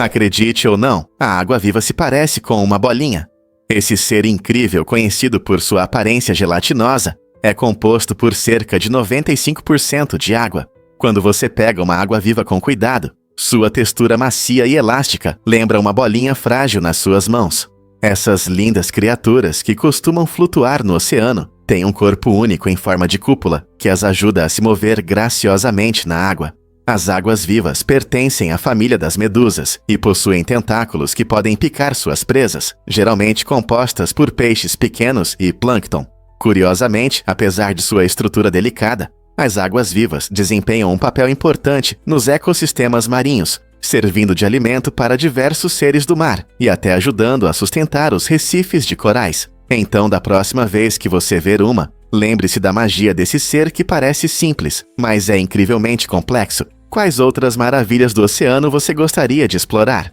Acredite ou não, a água-viva se parece com uma bolinha. Esse ser incrível, conhecido por sua aparência gelatinosa, é composto por cerca de 95% de água. Quando você pega uma água-viva com cuidado, sua textura macia e elástica lembra uma bolinha frágil nas suas mãos. Essas lindas criaturas que costumam flutuar no oceano têm um corpo único em forma de cúpula que as ajuda a se mover graciosamente na água. As águas-vivas pertencem à família das medusas e possuem tentáculos que podem picar suas presas, geralmente compostas por peixes pequenos e plâncton. Curiosamente, apesar de sua estrutura delicada, as águas-vivas desempenham um papel importante nos ecossistemas marinhos, servindo de alimento para diversos seres do mar e até ajudando a sustentar os recifes de corais. Então, da próxima vez que você ver uma, lembre-se da magia desse ser que parece simples, mas é incrivelmente complexo. Quais outras maravilhas do oceano você gostaria de explorar?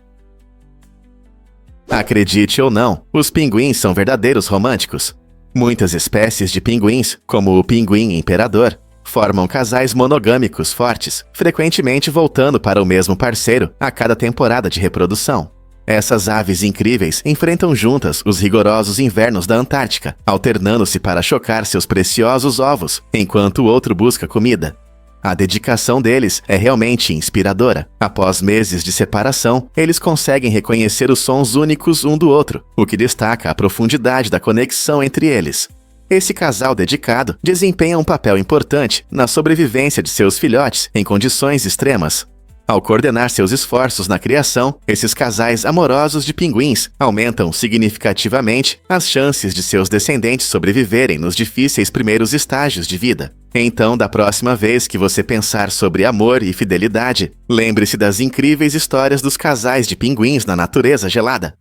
Acredite ou não, os pinguins são verdadeiros românticos. Muitas espécies de pinguins, como o pinguim imperador, formam casais monogâmicos fortes, frequentemente voltando para o mesmo parceiro a cada temporada de reprodução. Essas aves incríveis enfrentam juntas os rigorosos invernos da Antártica, alternando-se para chocar seus preciosos ovos, enquanto o outro busca comida. A dedicação deles é realmente inspiradora. Após meses de separação, eles conseguem reconhecer os sons únicos um do outro, o que destaca a profundidade da conexão entre eles. Esse casal dedicado desempenha um papel importante na sobrevivência de seus filhotes em condições extremas. Ao coordenar seus esforços na criação, esses casais amorosos de pinguins aumentam significativamente as chances de seus descendentes sobreviverem nos difíceis primeiros estágios de vida. Então, da próxima vez que você pensar sobre amor e fidelidade, lembre-se das incríveis histórias dos casais de pinguins na natureza gelada.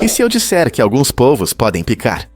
E se eu disser que alguns polvos podem picar?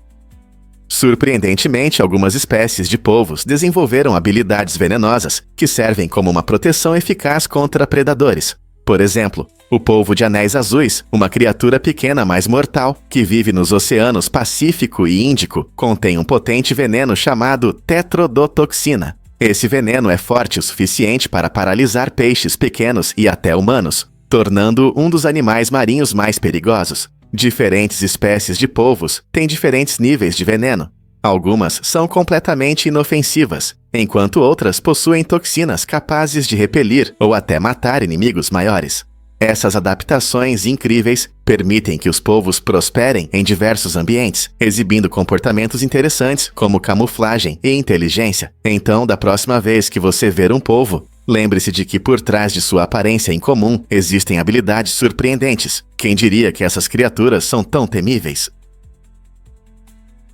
Surpreendentemente, algumas espécies de polvos desenvolveram habilidades venenosas que servem como uma proteção eficaz contra predadores. Por exemplo, o polvo de anéis azuis, uma criatura pequena mais mortal, que vive nos oceanos Pacífico e Índico, contém um potente veneno chamado tetrodotoxina. Esse veneno é forte o suficiente para paralisar peixes pequenos e até humanos, tornando-o um dos animais marinhos mais perigosos. Diferentes espécies de polvos têm diferentes níveis de veneno. Algumas são completamente inofensivas, enquanto outras possuem toxinas capazes de repelir ou até matar inimigos maiores. Essas adaptações incríveis permitem que os polvos prosperem em diversos ambientes, exibindo comportamentos interessantes como camuflagem e inteligência. Então, da próxima vez que você ver um polvo, lembre-se de que por trás de sua aparência incomum existem habilidades surpreendentes. Quem diria que essas criaturas são tão temíveis?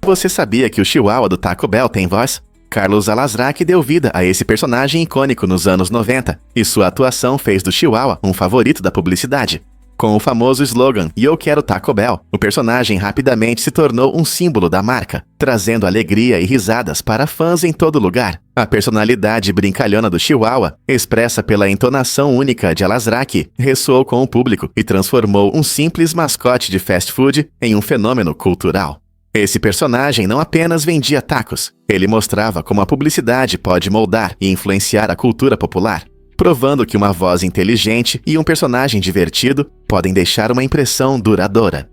Você sabia que o Chihuahua do Taco Bell tem voz? Carlos Alazraq deu vida a esse personagem icônico nos anos 90, e sua atuação fez do Chihuahua um favorito da publicidade. Com o famoso slogan "Eu quero Taco Bell", o personagem rapidamente se tornou um símbolo da marca, trazendo alegria e risadas para fãs em todo lugar. A personalidade brincalhona do Chihuahua, expressa pela entonação única de Alazraq, ressoou com o público e transformou um simples mascote de fast food em um fenômeno cultural. Esse personagem não apenas vendia tacos, ele mostrava como a publicidade pode moldar e influenciar a cultura popular, provando que uma voz inteligente e um personagem divertido podem deixar uma impressão duradoura.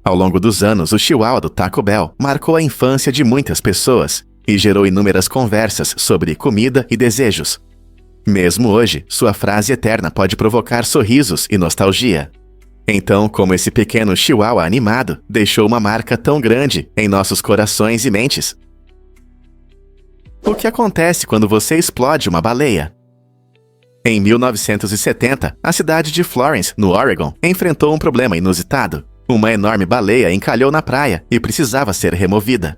Ao longo dos anos, o Chihuahua do Taco Bell marcou a infância de muitas pessoas e gerou inúmeras conversas sobre comida e desejos. Mesmo hoje, sua frase eterna pode provocar sorrisos e nostalgia. Então, como esse pequeno Chihuahua animado deixou uma marca tão grande em nossos corações e mentes? O que acontece quando você explode uma baleia? Em 1970, a cidade de Florence, no Oregon, enfrentou um problema inusitado. Uma enorme baleia encalhou na praia e precisava ser removida.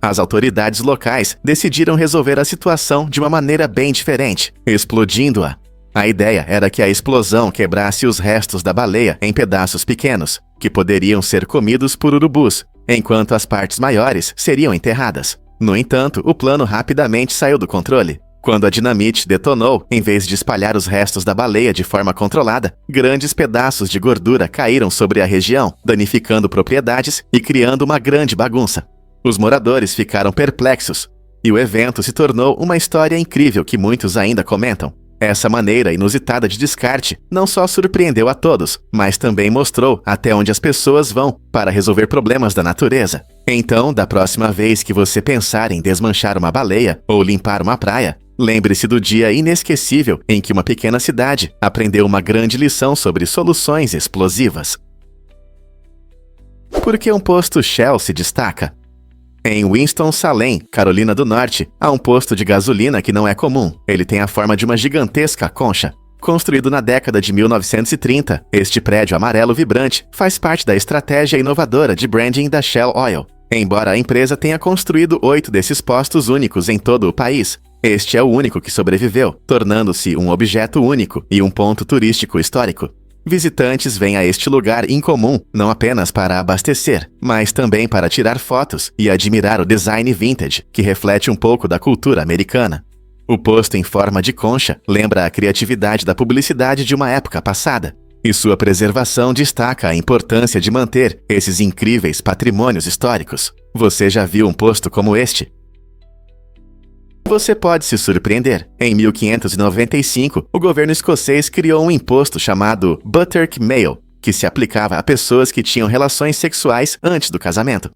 As autoridades locais decidiram resolver a situação de uma maneira bem diferente, explodindo-a. A ideia era que a explosão quebrasse os restos da baleia em pedaços pequenos, que poderiam ser comidos por urubus, enquanto as partes maiores seriam enterradas. No entanto, o plano rapidamente saiu do controle. Quando a dinamite detonou, em vez de espalhar os restos da baleia de forma controlada, grandes pedaços de gordura caíram sobre a região, danificando propriedades e criando uma grande bagunça. Os moradores ficaram perplexos, e o evento se tornou uma história incrível que muitos ainda comentam. Essa maneira inusitada de descarte não só surpreendeu a todos, mas também mostrou até onde as pessoas vão para resolver problemas da natureza. Então, da próxima vez que você pensar em desmanchar uma baleia ou limpar uma praia, lembre-se do dia inesquecível em que uma pequena cidade aprendeu uma grande lição sobre soluções explosivas. Por que um posto Shell se destaca? Em Winston-Salem, Carolina do Norte, há um posto de gasolina que não é comum. Ele tem a forma de uma gigantesca concha. Construído na década de 1930, este prédio amarelo vibrante faz parte da estratégia inovadora de branding da Shell Oil. Embora a empresa tenha construído 8 desses postos únicos em todo o país, este é o único que sobreviveu, tornando-se um objeto único e um ponto turístico histórico. Visitantes vêm a este lugar incomum não apenas para abastecer, mas também para tirar fotos e admirar o design vintage, que reflete um pouco da cultura americana. O posto em forma de concha lembra a criatividade da publicidade de uma época passada, e sua preservação destaca a importância de manter esses incríveis patrimônios históricos. Você já viu um posto como este? Você pode se surpreender. Em 1595, o governo escocês criou um imposto chamado Butterk Mail, que se aplicava a pessoas que tinham relações sexuais antes do casamento.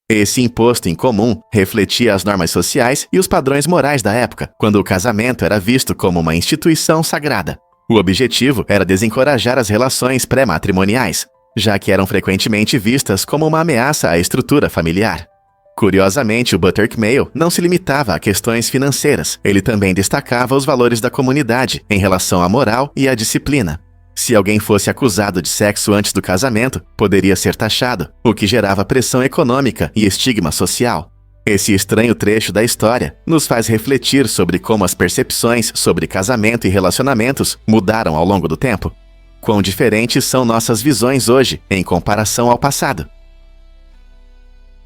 Esse imposto incomum refletia as normas sociais e os padrões morais da época, quando o casamento era visto como uma instituição sagrada. O objetivo era desencorajar as relações pré-matrimoniais, já que eram frequentemente vistas como uma ameaça à estrutura familiar. Curiosamente, o Butterk Mail não se limitava a questões financeiras, ele também destacava os valores da comunidade em relação à moral e à disciplina. Se alguém fosse acusado de sexo antes do casamento, poderia ser taxado, o que gerava pressão econômica e estigma social. Esse estranho trecho da história nos faz refletir sobre como as percepções sobre casamento e relacionamentos mudaram ao longo do tempo. Quão diferentes são nossas visões hoje em comparação ao passado.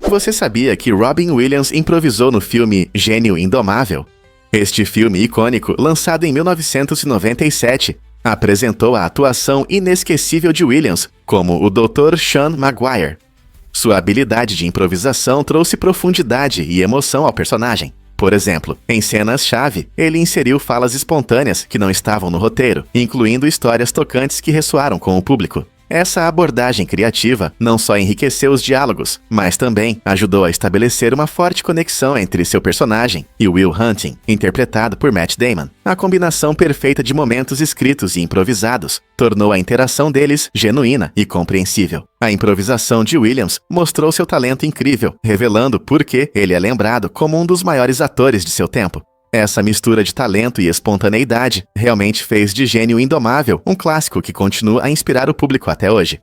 Você sabia que Robin Williams improvisou no filme Gênio Indomável? Este filme icônico, lançado em 1997, apresentou a atuação inesquecível de Williams como o Dr. Sean Maguire. Sua habilidade de improvisação trouxe profundidade e emoção ao personagem. Por exemplo, em cenas-chave, ele inseriu falas espontâneas que não estavam no roteiro, incluindo histórias tocantes que ressoaram com o público. Essa abordagem criativa não só enriqueceu os diálogos, mas também ajudou a estabelecer uma forte conexão entre seu personagem e Will Hunting, interpretado por Matt Damon. A combinação perfeita de momentos escritos e improvisados tornou a interação deles genuína e compreensível. A improvisação de Williams mostrou seu talento incrível, revelando por que ele é lembrado como um dos maiores atores de seu tempo. Essa mistura de talento e espontaneidade realmente fez de Gênio Indomável um clássico que continua a inspirar o público até hoje.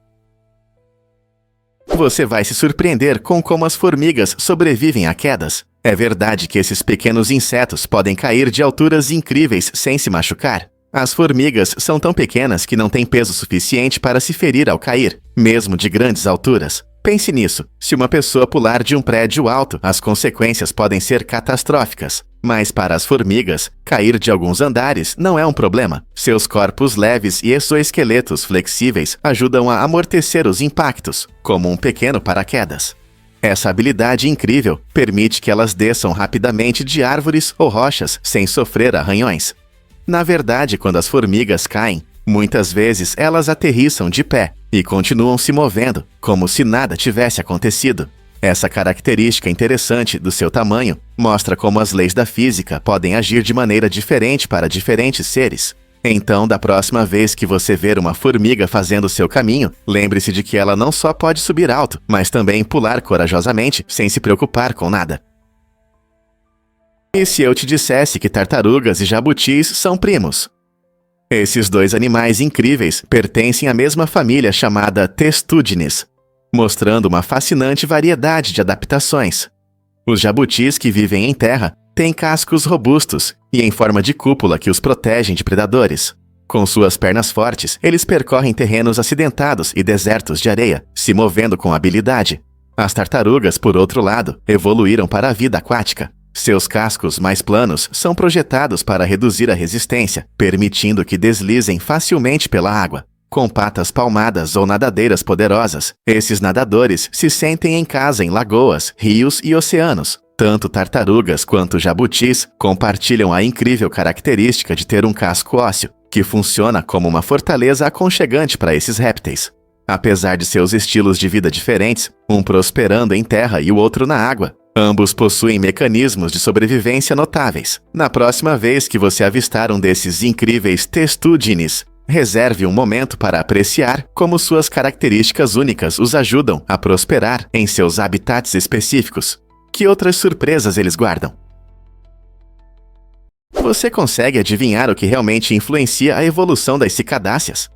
Você vai se surpreender com como as formigas sobrevivem a quedas. É verdade que esses pequenos insetos podem cair de alturas incríveis sem se machucar. As formigas são tão pequenas que não têm peso suficiente para se ferir ao cair, mesmo de grandes alturas. Pense nisso. Se uma pessoa pular de um prédio alto, as consequências podem ser catastróficas. Mas para as formigas, cair de alguns andares não é um problema. Seus corpos leves e exoesqueletos flexíveis ajudam a amortecer os impactos, como um pequeno paraquedas. Essa habilidade incrível permite que elas desçam rapidamente de árvores ou rochas sem sofrer arranhões. Na verdade, quando as formigas caem, muitas vezes elas aterrissam de pé e continuam se movendo, como se nada tivesse acontecido. Essa característica interessante do seu tamanho mostra como as leis da física podem agir de maneira diferente para diferentes seres. Então, da próxima vez que você ver uma formiga fazendo seu caminho, lembre-se de que ela não só pode subir alto, mas também pular corajosamente sem se preocupar com nada. E se eu te dissesse que tartarugas e jabutis são primos? Esses dois animais incríveis pertencem à mesma família chamada Testudines, mostrando uma fascinante variedade de adaptações. Os jabutis que vivem em terra têm cascos robustos e em forma de cúpula que os protegem de predadores. Com suas pernas fortes, eles percorrem terrenos acidentados e desertos de areia, se movendo com habilidade. As tartarugas, por outro lado, evoluíram para a vida aquática. Seus cascos mais planos são projetados para reduzir a resistência, permitindo que deslizem facilmente pela água. Com patas palmadas ou nadadeiras poderosas, esses nadadores se sentem em casa em lagoas, rios e oceanos. Tanto tartarugas quanto jabutis compartilham a incrível característica de ter um casco ósseo, que funciona como uma fortaleza aconchegante para esses répteis. Apesar de seus estilos de vida diferentes, um prosperando em terra e o outro na água, ambos possuem mecanismos de sobrevivência notáveis. Na próxima vez que você avistar um desses incríveis testudines, reserve um momento para apreciar como suas características únicas os ajudam a prosperar em seus habitats específicos. Que outras surpresas eles guardam? Você consegue adivinhar o que realmente influencia a evolução das cicadáceas?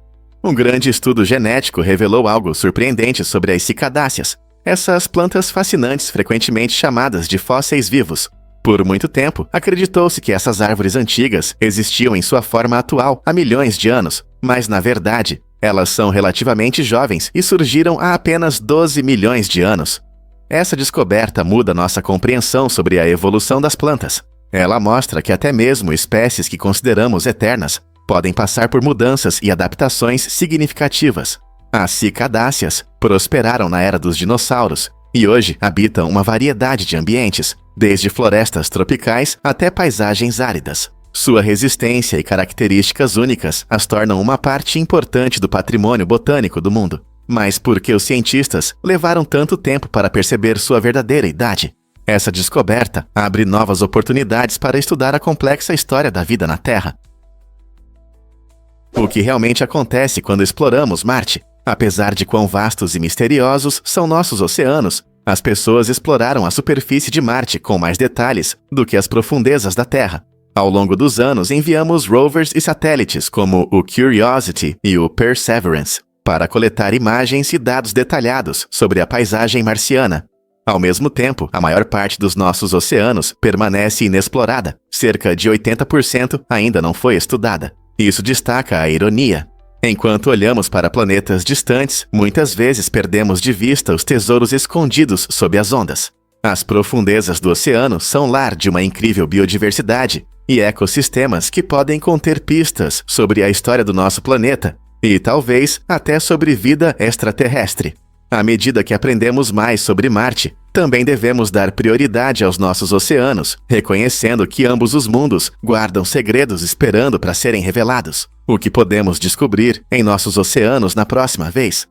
Um grande estudo genético revelou algo surpreendente sobre as cicadáceas, essas plantas fascinantes frequentemente chamadas de fósseis vivos. Por muito tempo, acreditou-se que essas árvores antigas existiam em sua forma atual há milhões de anos, mas na verdade, elas são relativamente jovens e surgiram há apenas 12 milhões de anos. Essa descoberta muda nossa compreensão sobre a evolução das plantas. Ela mostra que até mesmo espécies que consideramos eternas podem passar por mudanças e adaptações significativas. As cicadáceas prosperaram na era dos dinossauros e hoje habitam uma variedade de ambientes, desde florestas tropicais até paisagens áridas. Sua resistência e características únicas as tornam uma parte importante do patrimônio botânico do mundo. Mas por que os cientistas levaram tanto tempo para perceber sua verdadeira idade? Essa descoberta abre novas oportunidades para estudar a complexa história da vida na Terra. O que realmente acontece quando exploramos Marte? Apesar de quão vastos e misteriosos são nossos oceanos, as pessoas exploraram a superfície de Marte com mais detalhes do que as profundezas da Terra. Ao longo dos anos, enviamos rovers e satélites como o Curiosity e o Perseverance para coletar imagens e dados detalhados sobre a paisagem marciana. Ao mesmo tempo, a maior parte dos nossos oceanos permanece inexplorada. Cerca de 80% ainda não foi estudada. Isso destaca a ironia. Enquanto olhamos para planetas distantes, muitas vezes perdemos de vista os tesouros escondidos sob as ondas. As profundezas do oceano são lar de uma incrível biodiversidade e ecossistemas que podem conter pistas sobre a história do nosso planeta e, talvez, até sobre vida extraterrestre. À medida que aprendemos mais sobre Marte, também devemos dar prioridade aos nossos oceanos, reconhecendo que ambos os mundos guardam segredos esperando para serem revelados. O que podemos descobrir em nossos oceanos na próxima vez?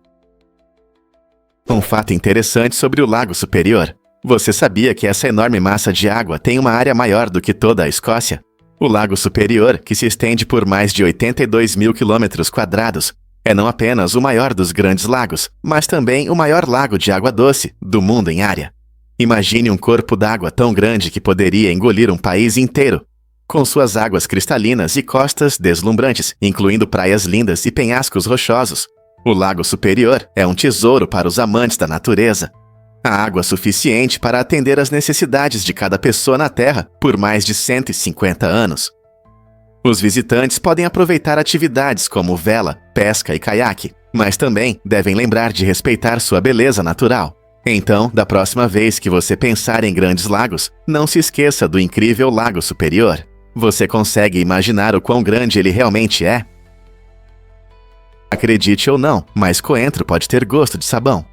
Um fato interessante sobre o Lago Superior. Você sabia que essa enorme massa de água tem uma área maior do que toda a Escócia? O Lago Superior, que se estende por mais de 82 mil quilômetros quadrados, é não apenas o maior dos grandes lagos, mas também o maior lago de água doce do mundo em área. Imagine um corpo d'água tão grande que poderia engolir um país inteiro, com suas águas cristalinas e costas deslumbrantes, incluindo praias lindas e penhascos rochosos. O Lago Superior é um tesouro para os amantes da natureza. Há água suficiente para atender às necessidades de cada pessoa na Terra por mais de 150 anos. Os visitantes podem aproveitar atividades como vela, pesca e caiaque, mas também devem lembrar de respeitar sua beleza natural. Então, da próxima vez que você pensar em grandes lagos, não se esqueça do incrível Lago Superior. Você consegue imaginar o quão grande ele realmente é? Acredite ou não, mas coentro pode ter gosto de sabão.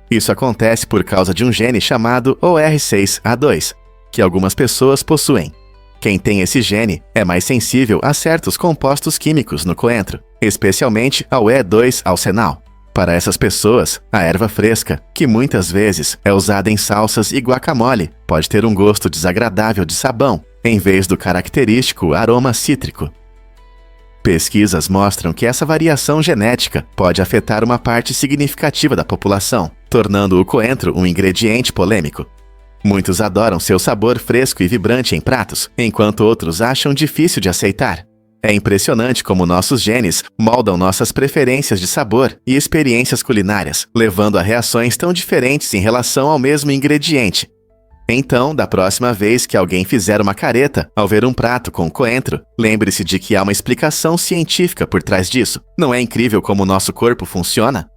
Isso acontece por causa de um gene chamado OR6A2, que algumas pessoas possuem. Quem tem esse gene é mais sensível a certos compostos químicos no coentro, especialmente ao E2-alcenal. Para essas pessoas, a erva fresca, que muitas vezes é usada em salsas e guacamole, pode ter um gosto desagradável de sabão, em vez do característico aroma cítrico. Pesquisas mostram que essa variação genética pode afetar uma parte significativa da população, tornando o coentro um ingrediente polêmico. Muitos adoram seu sabor fresco e vibrante em pratos, enquanto outros acham difícil de aceitar. É impressionante como nossos genes moldam nossas preferências de sabor e experiências culinárias, levando a reações tão diferentes em relação ao mesmo ingrediente. Então, da próxima vez que alguém fizer uma careta ao ver um prato com coentro, lembre-se de que há uma explicação científica por trás disso. Não é incrível como o nosso corpo funciona?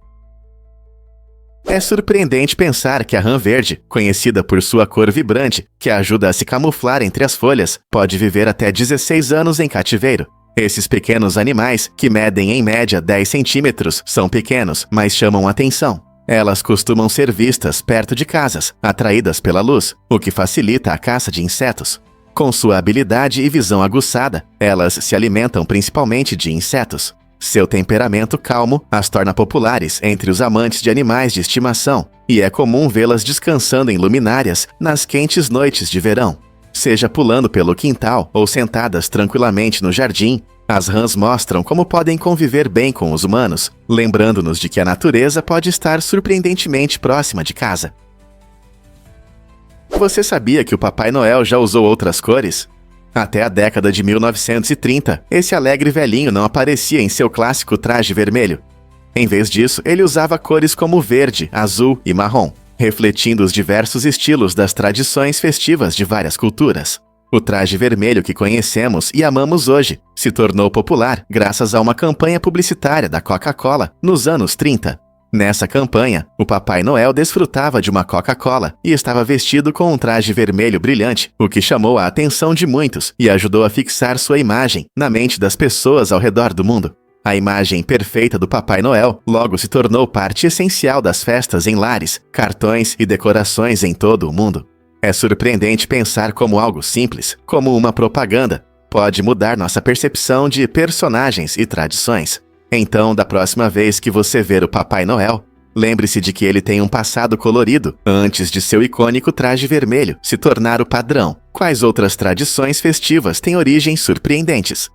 É surpreendente pensar que a rã verde, conhecida por sua cor vibrante, que ajuda a se camuflar entre as folhas, pode viver até 16 anos em cativeiro. Esses pequenos animais, que medem em média 10 centímetros, são pequenos, mas chamam atenção. Elas costumam ser vistas perto de casas, atraídas pela luz, o que facilita a caça de insetos. Com sua habilidade e visão aguçada, elas se alimentam principalmente de insetos. Seu temperamento calmo as torna populares entre os amantes de animais de estimação, e é comum vê-las descansando em luminárias nas quentes noites de verão. Seja pulando pelo quintal ou sentadas tranquilamente no jardim, as rãs mostram como podem conviver bem com os humanos, lembrando-nos de que a natureza pode estar surpreendentemente próxima de casa. Você sabia que o Papai Noel já usou outras cores? Até a década de 1930, esse alegre velhinho não aparecia em seu clássico traje vermelho. Em vez disso, ele usava cores como verde, azul e marrom, refletindo os diversos estilos das tradições festivas de várias culturas. O traje vermelho que conhecemos e amamos hoje se tornou popular graças a uma campanha publicitária da Coca-Cola nos anos 30. Nessa campanha, o Papai Noel desfrutava de uma Coca-Cola e estava vestido com um traje vermelho brilhante, o que chamou a atenção de muitos e ajudou a fixar sua imagem na mente das pessoas ao redor do mundo. A imagem perfeita do Papai Noel logo se tornou parte essencial das festas em lares, cartões e decorações em todo o mundo. É surpreendente pensar como algo simples, como uma propaganda, pode mudar nossa percepção de personagens e tradições. Então, da próxima vez que você ver o Papai Noel, lembre-se de que ele tem um passado colorido antes de seu icônico traje vermelho se tornar o padrão. Quais outras tradições festivas têm origens surpreendentes?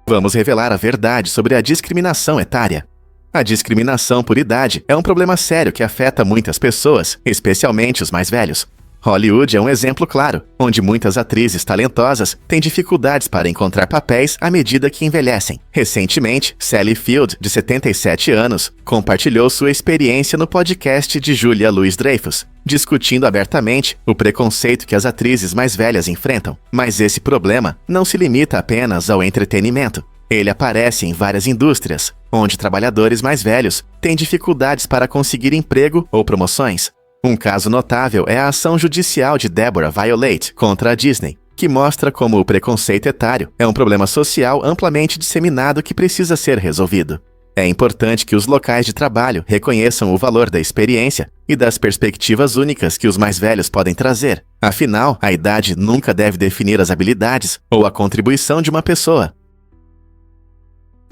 Vamos revelar a verdade sobre a discriminação etária. A discriminação por idade é um problema sério que afeta muitas pessoas, especialmente os mais velhos. Hollywood é um exemplo claro, onde muitas atrizes talentosas têm dificuldades para encontrar papéis à medida que envelhecem. Recentemente, Sally Field, de 77 anos, compartilhou sua experiência no podcast de Julia Louis-Dreyfus, discutindo abertamente o preconceito que as atrizes mais velhas enfrentam. Mas esse problema não se limita apenas ao entretenimento. Ele aparece em várias indústrias, onde trabalhadores mais velhos têm dificuldades para conseguir emprego ou promoções. Um caso notável é a ação judicial de Deborah Violate contra a Disney, que mostra como o preconceito etário é um problema social amplamente disseminado que precisa ser resolvido. É importante que os locais de trabalho reconheçam o valor da experiência e das perspectivas únicas que os mais velhos podem trazer. Afinal, a idade nunca deve definir as habilidades ou a contribuição de uma pessoa.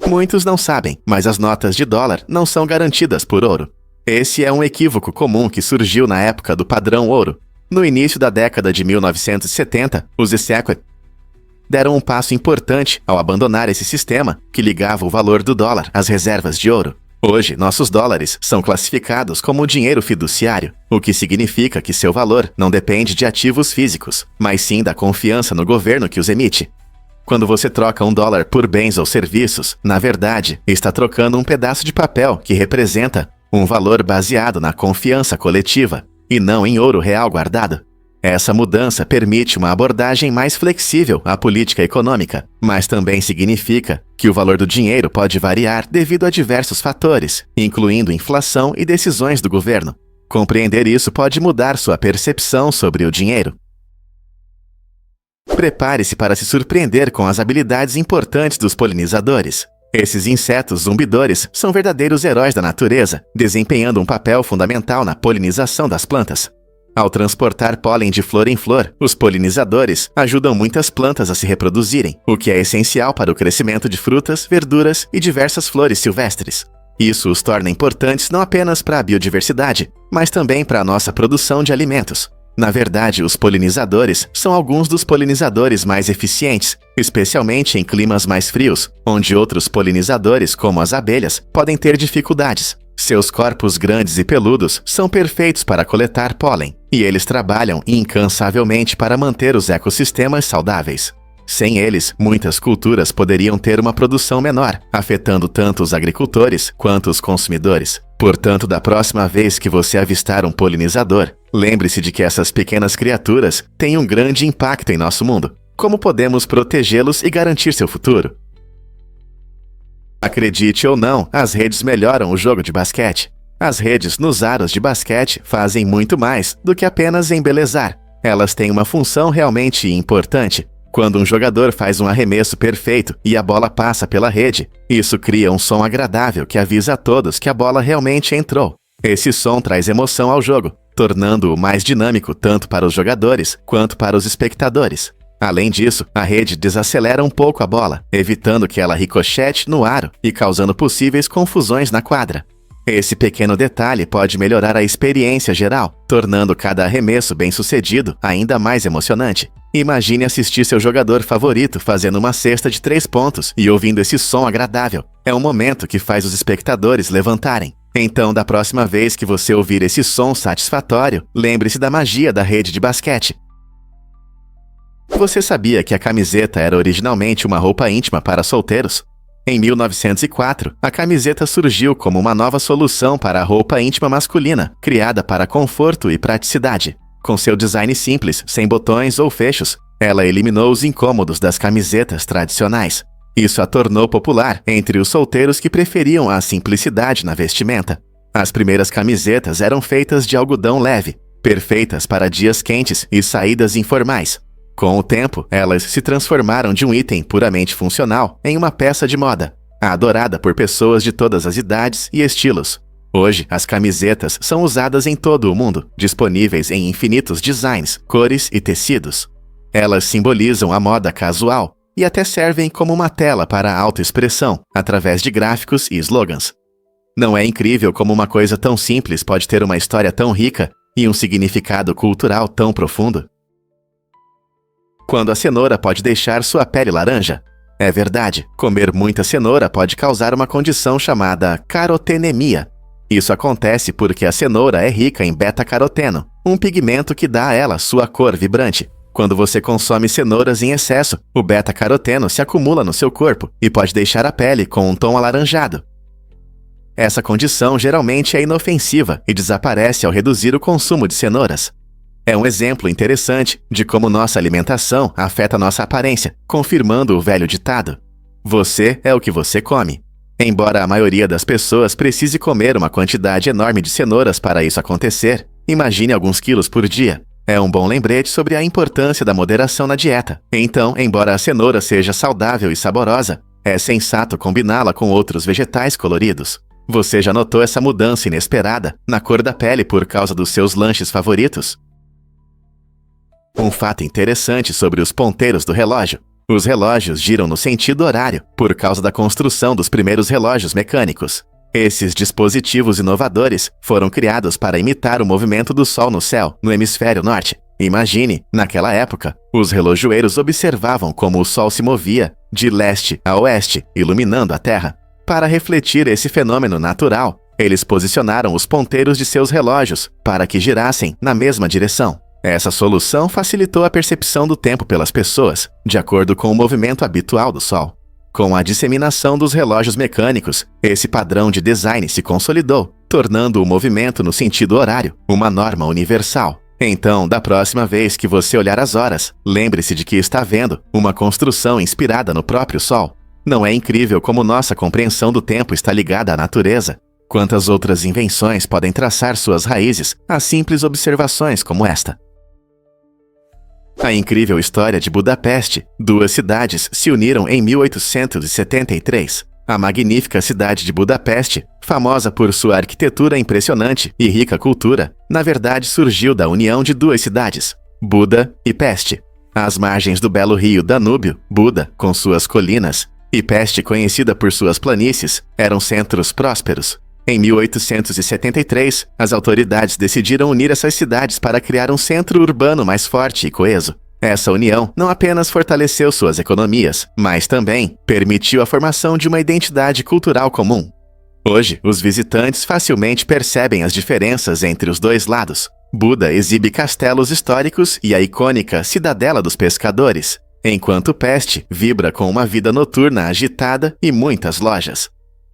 Muitos não sabem, mas as notas de dólar não são garantidas por ouro. Esse é um equívoco comum que surgiu na época do padrão ouro. No início da década de 1970, os Executive deram um passo importante ao abandonar esse sistema que ligava o valor do dólar às reservas de ouro. Hoje, nossos dólares são classificados como dinheiro fiduciário, o que significa que seu valor não depende de ativos físicos, mas sim da confiança no governo que os emite. Quando você troca um dólar por bens ou serviços, na verdade, está trocando um pedaço de papel que representa um valor baseado na confiança coletiva, e não em ouro real guardado. Essa mudança permite uma abordagem mais flexível à política econômica, mas também significa que o valor do dinheiro pode variar devido a diversos fatores, incluindo inflação e decisões do governo. Compreender isso pode mudar sua percepção sobre o dinheiro. Prepare-se para se surpreender com as habilidades importantes dos polinizadores. Esses insetos zumbidores são verdadeiros heróis da natureza, desempenhando um papel fundamental na polinização das plantas. Ao transportar pólen de flor em flor, os polinizadores ajudam muitas plantas a se reproduzirem, o que é essencial para o crescimento de frutas, verduras e diversas flores silvestres. Isso os torna importantes não apenas para a biodiversidade, mas também para a nossa produção de alimentos. Na verdade, os polinizadores são alguns dos polinizadores mais eficientes, especialmente em climas mais frios, onde outros polinizadores, como as abelhas, podem ter dificuldades. Seus corpos grandes e peludos são perfeitos para coletar pólen, e eles trabalham incansavelmente para manter os ecossistemas saudáveis. Sem eles, muitas culturas poderiam ter uma produção menor, afetando tanto os agricultores quanto os consumidores. Portanto, da próxima vez que você avistar um polinizador, lembre-se de que essas pequenas criaturas têm um grande impacto em nosso mundo. Como podemos protegê-los e garantir seu futuro? Acredite ou não, as redes melhoram o jogo de basquete. As redes nos aros de basquete fazem muito mais do que apenas embelezar. Elas têm uma função realmente importante. Quando um jogador faz um arremesso perfeito e a bola passa pela rede, isso cria um som agradável que avisa a todos que a bola realmente entrou. Esse som traz emoção ao jogo, tornando-o mais dinâmico tanto para os jogadores quanto para os espectadores. Além disso, a rede desacelera um pouco a bola, evitando que ela ricochete no aro e causando possíveis confusões na quadra. Esse pequeno detalhe pode melhorar a experiência geral, tornando cada arremesso bem-sucedido ainda mais emocionante. Imagine assistir seu jogador favorito fazendo uma cesta de 3 pontos e ouvindo esse som agradável. É um momento que faz os espectadores levantarem. Então, da próxima vez que você ouvir esse som satisfatório, lembre-se da magia da rede de basquete. Você sabia que a camiseta era originalmente uma roupa íntima para solteiros? Em 1904, a camiseta surgiu como uma nova solução para a roupa íntima masculina, criada para conforto e praticidade. Com seu design simples, sem botões ou fechos, ela eliminou os incômodos das camisetas tradicionais. Isso a tornou popular entre os solteiros que preferiam a simplicidade na vestimenta. As primeiras camisetas eram feitas de algodão leve, perfeitas para dias quentes e saídas informais. Com o tempo, elas se transformaram de um item puramente funcional em uma peça de moda, adorada por pessoas de todas as idades e estilos. Hoje, as camisetas são usadas em todo o mundo, disponíveis em infinitos designs, cores e tecidos. Elas simbolizam a moda casual e até servem como uma tela para a autoexpressão, através de gráficos e slogans. Não é incrível como uma coisa tão simples pode ter uma história tão rica e um significado cultural tão profundo? Quando a cenoura pode deixar sua pele laranja? É verdade, comer muita cenoura pode causar uma condição chamada carotenemia. Isso acontece porque a cenoura é rica em beta-caroteno, um pigmento que dá a ela sua cor vibrante. Quando você consome cenouras em excesso, o beta-caroteno se acumula no seu corpo e pode deixar a pele com um tom alaranjado. Essa condição geralmente é inofensiva e desaparece ao reduzir o consumo de cenouras. É um exemplo interessante de como nossa alimentação afeta nossa aparência, confirmando o velho ditado: você é o que você come. Embora a maioria das pessoas precise comer uma quantidade enorme de cenouras para isso acontecer, imagine alguns quilos por dia. É um bom lembrete sobre a importância da moderação na dieta. Então, embora a cenoura seja saudável e saborosa, é sensato combiná-la com outros vegetais coloridos. Você já notou essa mudança inesperada na cor da pele por causa dos seus lanches favoritos? Um fato interessante sobre os ponteiros do relógio. Os relógios giram no sentido horário por causa da construção dos primeiros relógios mecânicos. Esses dispositivos inovadores foram criados para imitar o movimento do Sol no céu, no hemisfério norte. Imagine, naquela época, os relojoeiros observavam como o Sol se movia de leste a oeste, iluminando a Terra. Para refletir esse fenômeno natural, eles posicionaram os ponteiros de seus relógios para que girassem na mesma direção. Essa solução facilitou a percepção do tempo pelas pessoas, de acordo com o movimento habitual do Sol. Com a disseminação dos relógios mecânicos, esse padrão de design se consolidou, tornando o movimento no sentido horário uma norma universal. Então, da próxima vez que você olhar as horas, lembre-se de que está vendo uma construção inspirada no próprio Sol. Não é incrível como nossa compreensão do tempo está ligada à natureza? Quantas outras invenções podem traçar suas raízes a simples observações como esta? A incrível história de Budapeste. Duas cidades se uniram em 1873. A magnífica cidade de Budapeste, famosa por sua arquitetura impressionante e rica cultura, na verdade surgiu da união de duas cidades, Buda e Peste. Às margens do belo rio Danúbio, Buda, com suas colinas, e Peste, conhecida por suas planícies, eram centros prósperos. Em 1873, as autoridades decidiram unir essas cidades para criar um centro urbano mais forte e coeso. Essa união não apenas fortaleceu suas economias, mas também permitiu a formação de uma identidade cultural comum. Hoje, os visitantes facilmente percebem as diferenças entre os dois lados. Buda exibe castelos históricos e a icônica Cidadela dos Pescadores, enquanto Peste vibra com uma vida noturna agitada e muitas lojas.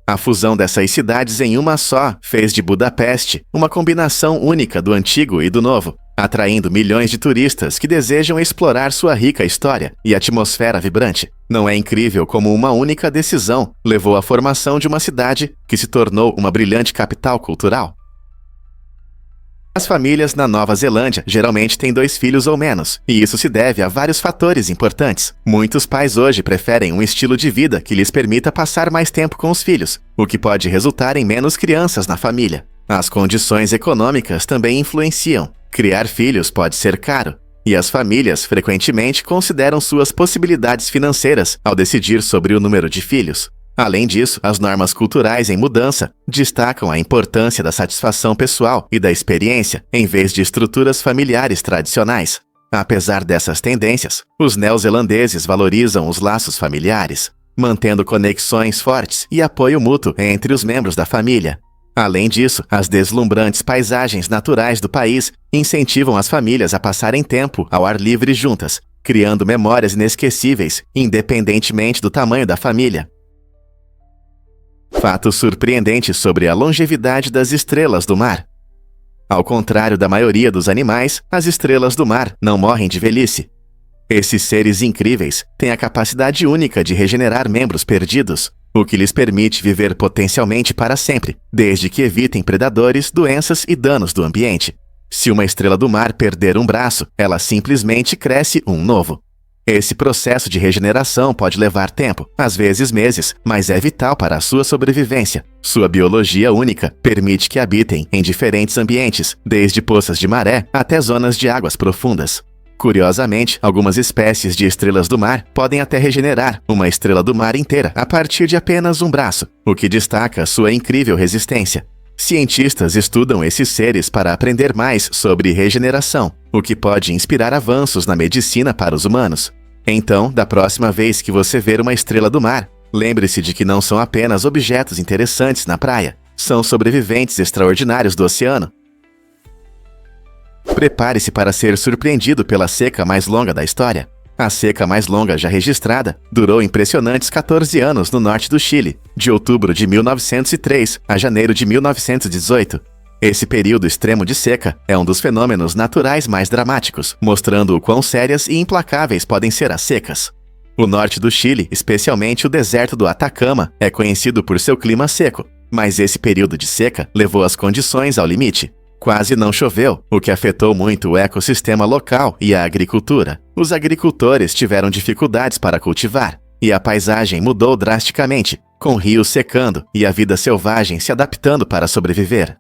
A fusão dessas cidades em uma só fez de Budapeste uma combinação única do antigo e do novo, atraindo milhões de turistas que desejam explorar sua rica história e atmosfera vibrante. Não é incrível como uma única decisão levou à formação de uma cidade que se tornou uma brilhante capital cultural? As famílias na Nova Zelândia geralmente têm 2 filhos ou menos, e isso se deve a vários fatores importantes. Muitos pais hoje preferem um estilo de vida que lhes permita passar mais tempo com os filhos, o que pode resultar em menos crianças na família. As condições econômicas também influenciam. Criar filhos pode ser caro, e as famílias frequentemente consideram suas possibilidades financeiras ao decidir sobre o número de filhos. Além disso, as normas culturais em mudança destacam a importância da satisfação pessoal e da experiência, em vez de estruturas familiares tradicionais. Apesar dessas tendências, os neozelandeses valorizam os laços familiares, mantendo conexões fortes e apoio mútuo entre os membros da família. Além disso, as deslumbrantes paisagens naturais do país incentivam as famílias a passarem tempo ao ar livre juntas, criando memórias inesquecíveis, independentemente do tamanho da família. Fato surpreendente sobre a longevidade das estrelas do mar. Ao contrário da maioria dos animais, as estrelas do mar não morrem de velhice. Esses seres incríveis têm a capacidade única de regenerar membros perdidos, o que lhes permite viver potencialmente para sempre, desde que evitem predadores, doenças e danos do ambiente. Se uma estrela do mar perder um braço, ela simplesmente cresce um novo. Esse processo de regeneração pode levar tempo, às vezes meses, mas é vital para a sua sobrevivência. Sua biologia única permite que habitem em diferentes ambientes, desde poças de maré até zonas de águas profundas. Curiosamente, algumas espécies de estrelas do mar podem até regenerar uma estrela do mar inteira a partir de apenas um braço, o que destaca sua incrível resistência. Cientistas estudam esses seres para aprender mais sobre regeneração, o que pode inspirar avanços na medicina para os humanos. Então, da próxima vez que você ver uma estrela do mar, lembre-se de que não são apenas objetos interessantes na praia, são sobreviventes extraordinários do oceano. Prepare-se para ser surpreendido pela seca mais longa da história. A seca mais longa já registrada durou impressionantes 14 anos no norte do Chile, de outubro de 1903 a janeiro de 1918. Esse período extremo de seca é um dos fenômenos naturais mais dramáticos, mostrando o quão sérias e implacáveis podem ser as secas. O norte do Chile, especialmente o deserto do Atacama, é conhecido por seu clima seco, mas esse período de seca levou as condições ao limite. Quase não choveu, o que afetou muito o ecossistema local e a agricultura. Os agricultores tiveram dificuldades para cultivar, e a paisagem mudou drasticamente, com rios secando e a vida selvagem se adaptando para sobreviver.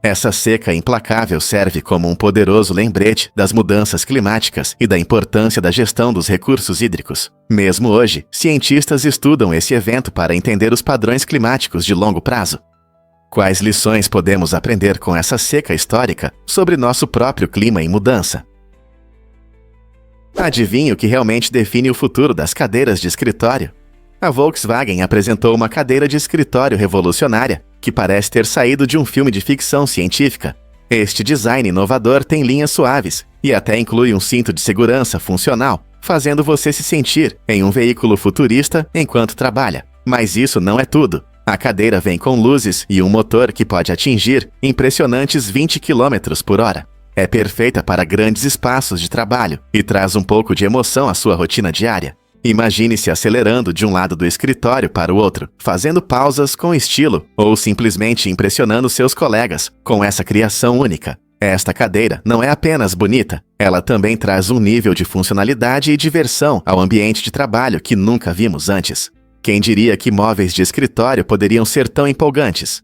Essa seca implacável serve como um poderoso lembrete das mudanças climáticas e da importância da gestão dos recursos hídricos. Mesmo hoje, cientistas estudam esse evento para entender os padrões climáticos de longo prazo. Quais lições podemos aprender com essa seca histórica sobre nosso próprio clima em mudança? Adivinhe o que realmente define o futuro das cadeiras de escritório? A Volkswagen apresentou uma cadeira de escritório revolucionária que parece ter saído de um filme de ficção científica. Este design inovador tem linhas suaves e até inclui um cinto de segurança funcional, fazendo você se sentir em um veículo futurista enquanto trabalha. Mas isso não é tudo. A cadeira vem com luzes e um motor que pode atingir impressionantes 20 km por hora. É perfeita para grandes espaços de trabalho e traz um pouco de emoção à sua rotina diária. Imagine-se acelerando de um lado do escritório para o outro, fazendo pausas com estilo ou simplesmente impressionando seus colegas com essa criação única. Esta cadeira não é apenas bonita, ela também traz um nível de funcionalidade e diversão ao ambiente de trabalho que nunca vimos antes. Quem diria que móveis de escritório poderiam ser tão empolgantes?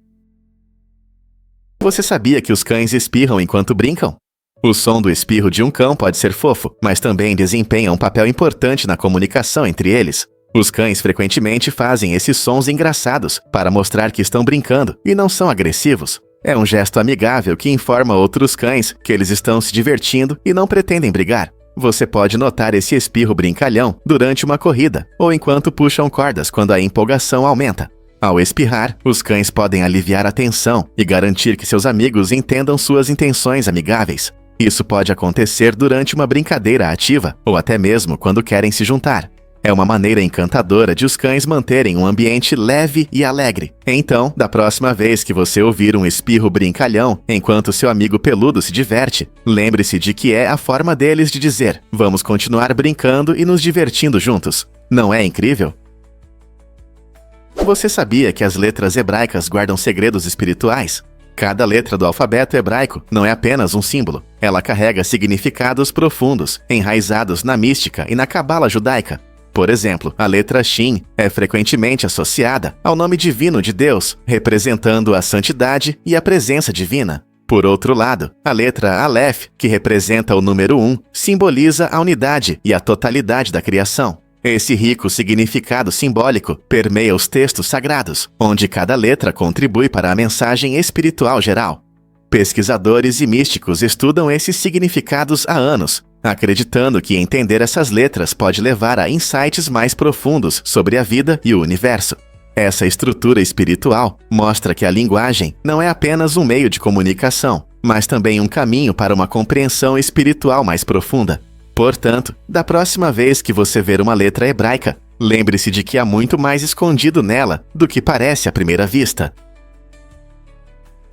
Você sabia que os cães espirram enquanto brincam? O som do espirro de um cão pode ser fofo, mas também desempenha um papel importante na comunicação entre eles. Os cães frequentemente fazem esses sons engraçados para mostrar que estão brincando e não são agressivos. É um gesto amigável que informa outros cães que eles estão se divertindo e não pretendem brigar. Você pode notar esse espirro brincalhão durante uma corrida ou enquanto puxam cordas quando a empolgação aumenta. Ao espirrar, os cães podem aliviar a tensão e garantir que seus amigos entendam suas intenções amigáveis. Isso pode acontecer durante uma brincadeira ativa ou até mesmo quando querem se juntar. É uma maneira encantadora de os cães manterem um ambiente leve e alegre. Então, da próxima vez que você ouvir um espirro brincalhão enquanto seu amigo peludo se diverte, lembre-se de que é a forma deles de dizer: vamos continuar brincando e nos divertindo juntos. Não é incrível? Você sabia que as letras hebraicas guardam segredos espirituais? Cada letra do alfabeto hebraico não é apenas um símbolo. Ela carrega significados profundos, enraizados na mística e na cabala judaica. Por exemplo, a letra Shin é frequentemente associada ao nome divino de Deus, representando a santidade e a presença divina. Por outro lado, a letra Aleph, que representa o número 1, simboliza a unidade e a totalidade da criação. Esse rico significado simbólico permeia os textos sagrados, onde cada letra contribui para a mensagem espiritual geral. Pesquisadores e místicos estudam esses significados há anos, acreditando que entender essas letras pode levar a insights mais profundos sobre a vida e o universo. Essa estrutura espiritual mostra que a linguagem não é apenas um meio de comunicação, mas também um caminho para uma compreensão espiritual mais profunda. Portanto, da próxima vez que você ver uma letra hebraica, lembre-se de que há muito mais escondido nela do que parece à primeira vista.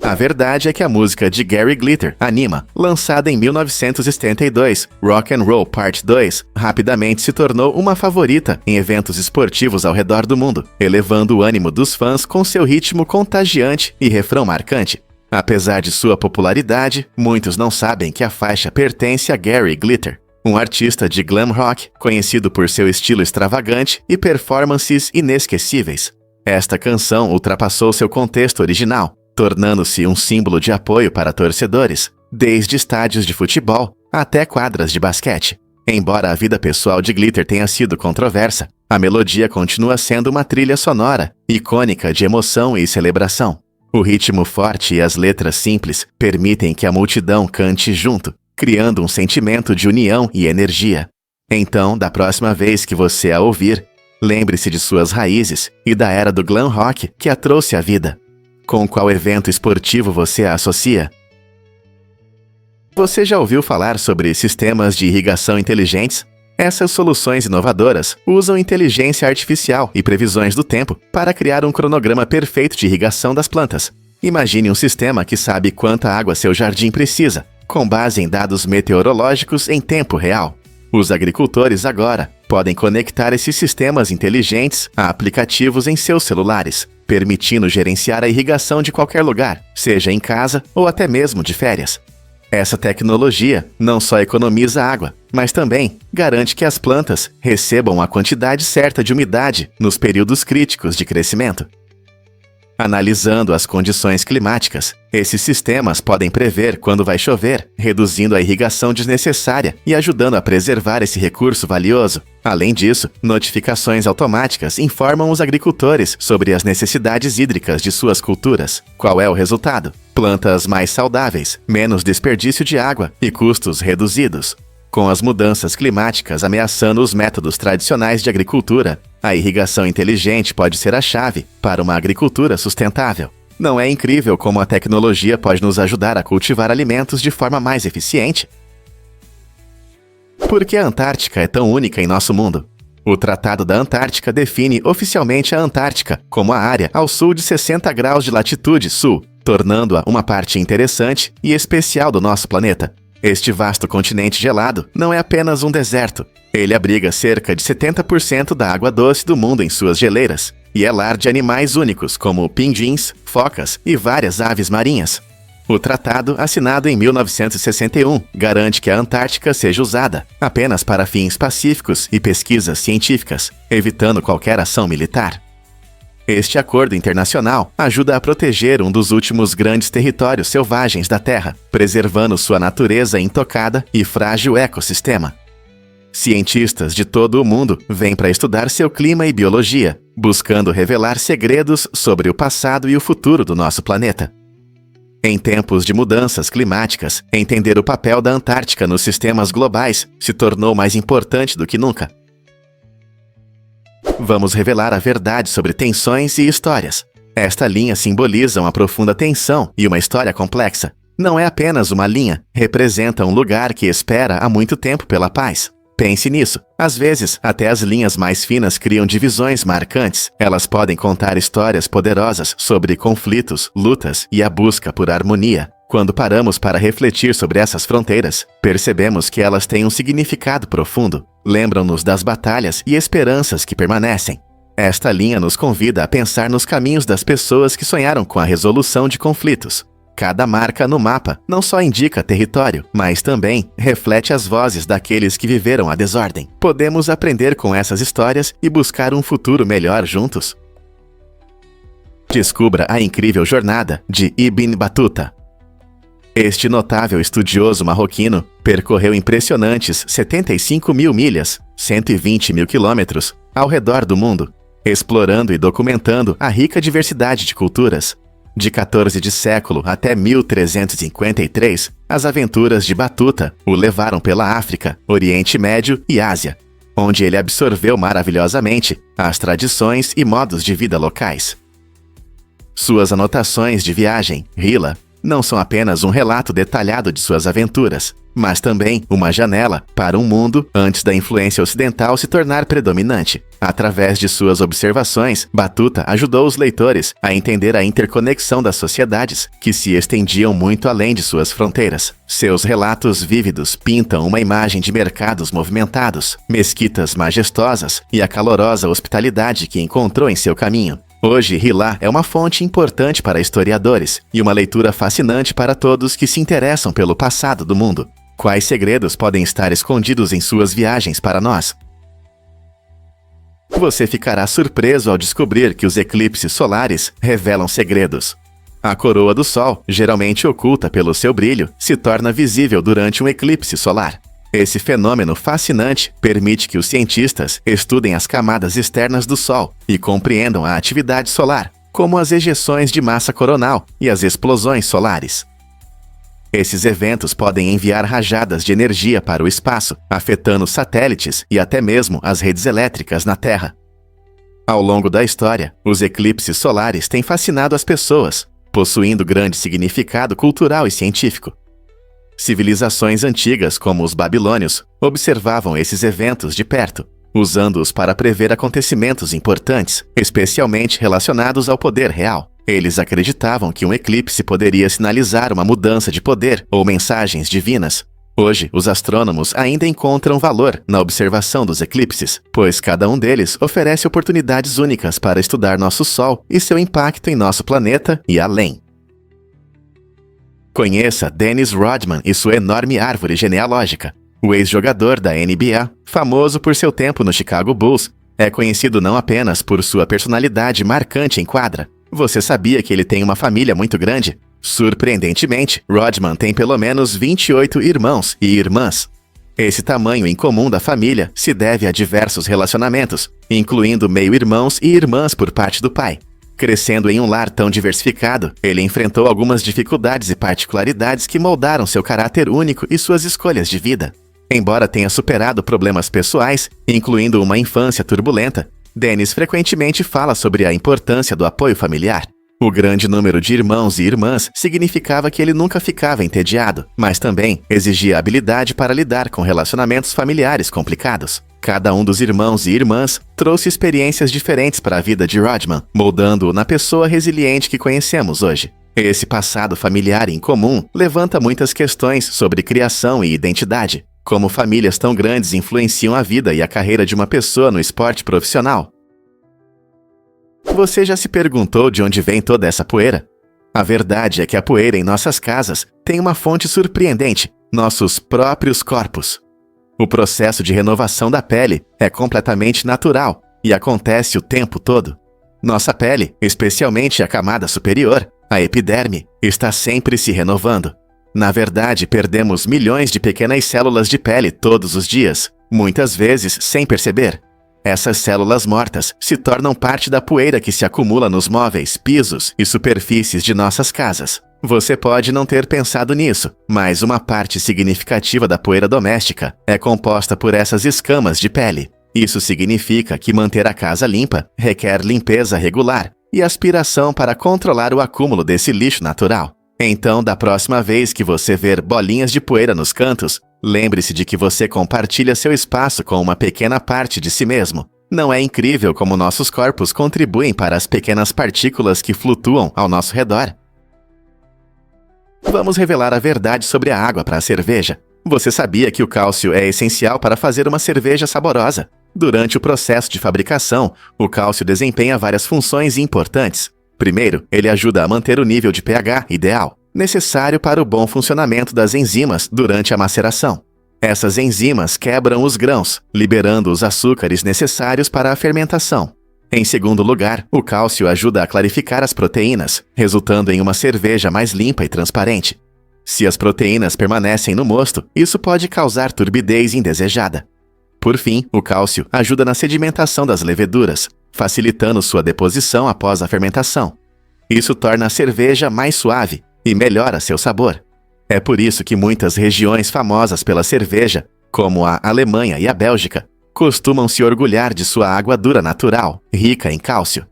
A verdade é que a música de Gary Glitter, Anima, lançada em 1972, Rock and Roll Part 2, rapidamente se tornou uma favorita em eventos esportivos ao redor do mundo, elevando o ânimo dos fãs com seu ritmo contagiante e refrão marcante. Apesar de sua popularidade, muitos não sabem que a faixa pertence a Gary Glitter, um artista de glam rock conhecido por seu estilo extravagante e performances inesquecíveis. Esta canção ultrapassou seu contexto original, tornando-se um símbolo de apoio para torcedores, desde estádios de futebol até quadras de basquete. Embora a vida pessoal de Glitter tenha sido controversa, a melodia continua sendo uma trilha sonora, icônica de emoção e celebração. O ritmo forte e as letras simples permitem que a multidão cante junto, criando um sentimento de união e energia. Então, da próxima vez que você a ouvir, lembre-se de suas raízes e da era do glam rock que a trouxe à vida. Com qual evento esportivo você a associa? Você já ouviu falar sobre sistemas de irrigação inteligentes? Essas soluções inovadoras usam inteligência artificial e previsões do tempo para criar um cronograma perfeito de irrigação das plantas. Imagine um sistema que sabe quanta água seu jardim precisa, com base em dados meteorológicos em tempo real. Os agricultores agora podem conectar esses sistemas inteligentes a aplicativos em seus celulares, permitindo gerenciar a irrigação de qualquer lugar, seja em casa ou até mesmo de férias. Essa tecnologia não só economiza água, mas também garante que as plantas recebam a quantidade certa de umidade nos períodos críticos de crescimento. Analisando as condições climáticas, esses sistemas podem prever quando vai chover, reduzindo a irrigação desnecessária e ajudando a preservar esse recurso valioso. Além disso, notificações automáticas informam os agricultores sobre as necessidades hídricas de suas culturas. Qual é o resultado? Plantas mais saudáveis, menos desperdício de água e custos reduzidos. Com as mudanças climáticas ameaçando os métodos tradicionais de agricultura, a irrigação inteligente pode ser a chave para uma agricultura sustentável. Não é incrível como a tecnologia pode nos ajudar a cultivar alimentos de forma mais eficiente? Por que a Antártica é tão única em nosso mundo? O Tratado da Antártica define oficialmente a Antártica como a área ao sul de 60 graus de latitude sul, tornando-a uma parte interessante e especial do nosso planeta. Este vasto continente gelado não é apenas um deserto. Ele abriga cerca de 70% da água doce do mundo em suas geleiras, e é lar de animais únicos como pinguins, focas e várias aves marinhas. O tratado, assinado em 1961, garante que a Antártica seja usada apenas para fins pacíficos e pesquisas científicas, evitando qualquer ação militar. Este acordo internacional ajuda a proteger um dos últimos grandes territórios selvagens da Terra, preservando sua natureza intocada e frágil ecossistema. Cientistas de todo o mundo vêm para estudar seu clima e biologia, buscando revelar segredos sobre o passado e o futuro do nosso planeta. Em tempos de mudanças climáticas, entender o papel da Antártica nos sistemas globais se tornou mais importante do que nunca. Vamos revelar a verdade sobre tensões e histórias. Esta linha simboliza uma profunda tensão e uma história complexa. Não é apenas uma linha, representa um lugar que espera há muito tempo pela paz. Pense nisso. Às vezes, até as linhas mais finas criam divisões marcantes. Elas podem contar histórias poderosas sobre conflitos, lutas e a busca por harmonia. Quando paramos para refletir sobre essas fronteiras, percebemos que elas têm um significado profundo. Lembram-nos das batalhas e esperanças que permanecem. Esta linha nos convida a pensar nos caminhos das pessoas que sonharam com a resolução de conflitos. Cada marca no mapa não só indica território, mas também reflete as vozes daqueles que viveram a desordem. Podemos aprender com essas histórias e buscar um futuro melhor juntos. Descubra a incrível jornada de Ibn Battuta. Este notável estudioso marroquino percorreu impressionantes 75 mil milhas, 120 mil quilômetros, ao redor do mundo, explorando e documentando a rica diversidade de culturas. De 14 de século até 1353, as aventuras de Battuta o levaram pela África, Oriente Médio e Ásia, onde ele absorveu maravilhosamente as tradições e modos de vida locais. Suas anotações de viagem, Rihla, não são apenas um relato detalhado de suas aventuras, mas também uma janela para um mundo antes da influência ocidental se tornar predominante. Através de suas observações, Battuta ajudou os leitores a entender a interconexão das sociedades, que se estendiam muito além de suas fronteiras. Seus relatos vívidos pintam uma imagem de mercados movimentados, mesquitas majestosas e a calorosa hospitalidade que encontrou em seu caminho. Hoje, Rihla é uma fonte importante para historiadores e uma leitura fascinante para todos que se interessam pelo passado do mundo. Quais segredos podem estar escondidos em suas viagens para nós? Você ficará surpreso ao descobrir que os eclipses solares revelam segredos. A coroa do Sol, geralmente oculta pelo seu brilho, se torna visível durante um eclipse solar. Esse fenômeno fascinante permite que os cientistas estudem as camadas externas do Sol e compreendam a atividade solar, como as ejeções de massa coronal e as explosões solares. Esses eventos podem enviar rajadas de energia para o espaço, afetando satélites e até mesmo as redes elétricas na Terra. Ao longo da história, os eclipses solares têm fascinado as pessoas, possuindo grande significado cultural e científico. Civilizações antigas, como os babilônios, observavam esses eventos de perto, usando-os para prever acontecimentos importantes, especialmente relacionados ao poder real. Eles acreditavam que um eclipse poderia sinalizar uma mudança de poder ou mensagens divinas. Hoje, os astrônomos ainda encontram valor na observação dos eclipses, pois cada um deles oferece oportunidades únicas para estudar nosso Sol e seu impacto em nosso planeta e além. Conheça Dennis Rodman e sua enorme árvore genealógica. O ex-jogador da NBA, famoso por seu tempo no Chicago Bulls, é conhecido não apenas por sua personalidade marcante em quadra. Você sabia que ele tem uma família muito grande? Surpreendentemente, Rodman tem pelo menos 28 irmãos e irmãs. Esse tamanho incomum da família se deve a diversos relacionamentos, incluindo meio-irmãos e irmãs por parte do pai. Crescendo em um lar tão diversificado, ele enfrentou algumas dificuldades e particularidades que moldaram seu caráter único e suas escolhas de vida. Embora tenha superado problemas pessoais, incluindo uma infância turbulenta, Dennis frequentemente fala sobre a importância do apoio familiar. O grande número de irmãos e irmãs significava que ele nunca ficava entediado, mas também exigia habilidade para lidar com relacionamentos familiares complicados. Cada um dos irmãos e irmãs trouxe experiências diferentes para a vida de Rodman, moldando-o na pessoa resiliente que conhecemos hoje. Esse passado familiar incomum levanta muitas questões sobre criação e identidade. Como famílias tão grandes influenciam a vida e a carreira de uma pessoa no esporte profissional? Você já se perguntou de onde vem toda essa poeira? A verdade é que a poeira em nossas casas tem uma fonte surpreendente: nossos próprios corpos. O processo de renovação da pele é completamente natural e acontece o tempo todo. Nossa pele, especialmente a camada superior, a epiderme, está sempre se renovando. Na verdade, perdemos milhões de pequenas células de pele todos os dias, muitas vezes sem perceber. Essas células mortas se tornam parte da poeira que se acumula nos móveis, pisos e superfícies de nossas casas. Você pode não ter pensado nisso, mas uma parte significativa da poeira doméstica é composta por essas escamas de pele. Isso significa que manter a casa limpa requer limpeza regular e aspiração para controlar o acúmulo desse lixo natural. Então, da próxima vez que você ver bolinhas de poeira nos cantos, lembre-se de que você compartilha seu espaço com uma pequena parte de si mesmo. Não é incrível como nossos corpos contribuem para as pequenas partículas que flutuam ao nosso redor? Vamos revelar a verdade sobre a água para a cerveja. Você sabia que o cálcio é essencial para fazer uma cerveja saborosa? Durante o processo de fabricação, o cálcio desempenha várias funções importantes. Primeiro, ele ajuda a manter o nível de pH ideal. necessário para o bom funcionamento das enzimas durante a maceração. Essas enzimas quebram os grãos, liberando os açúcares necessários para a fermentação. Em segundo lugar, o cálcio ajuda a clarificar as proteínas, resultando em uma cerveja mais limpa e transparente. Se as proteínas permanecem no mosto, isso pode causar turbidez indesejada. Por fim, o cálcio ajuda na sedimentação das leveduras, facilitando sua deposição após a fermentação. Isso torna a cerveja mais suave e melhora seu sabor. É por isso que muitas regiões famosas pela cerveja, como a Alemanha e a Bélgica, costumam se orgulhar de sua água dura natural, rica em cálcio.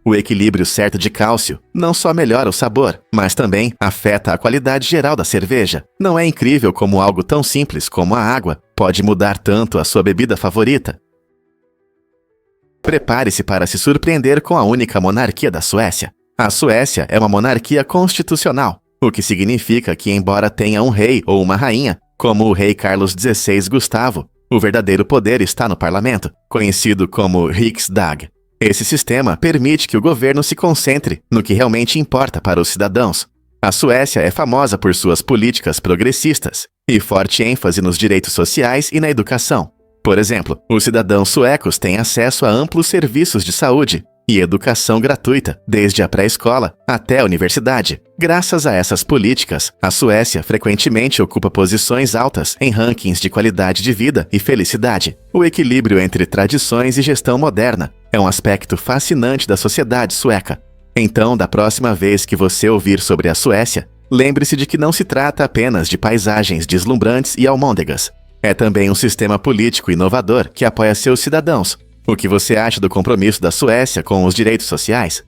O equilíbrio certo de cálcio não só melhora o sabor, mas também afeta a qualidade geral da cerveja. Não é incrível como algo tão simples como a água pode mudar tanto a sua bebida favorita? Prepare-se para se surpreender com a única monarquia da Suécia. A Suécia é uma monarquia constitucional, o que significa que, embora tenha um rei ou uma rainha, como o rei Carlos XVI Gustavo, o verdadeiro poder está no parlamento, conhecido como Riksdag. Esse sistema permite que o governo se concentre no que realmente importa para os cidadãos. A Suécia é famosa por suas políticas progressistas e forte ênfase nos direitos sociais e na educação. Por exemplo, os cidadãos suecos têm acesso a amplos serviços de saúde e educação gratuita, desde a pré-escola até a universidade. Graças a essas políticas, a Suécia frequentemente ocupa posições altas em rankings de qualidade de vida e felicidade. O equilíbrio entre tradições e gestão moderna é um aspecto fascinante da sociedade sueca. Então, da próxima vez que você ouvir sobre a Suécia, lembre-se de que não se trata apenas de paisagens deslumbrantes e almôndegas. É também um sistema político inovador que apoia seus cidadãos. O que você acha do compromisso da Suécia com os direitos sociais?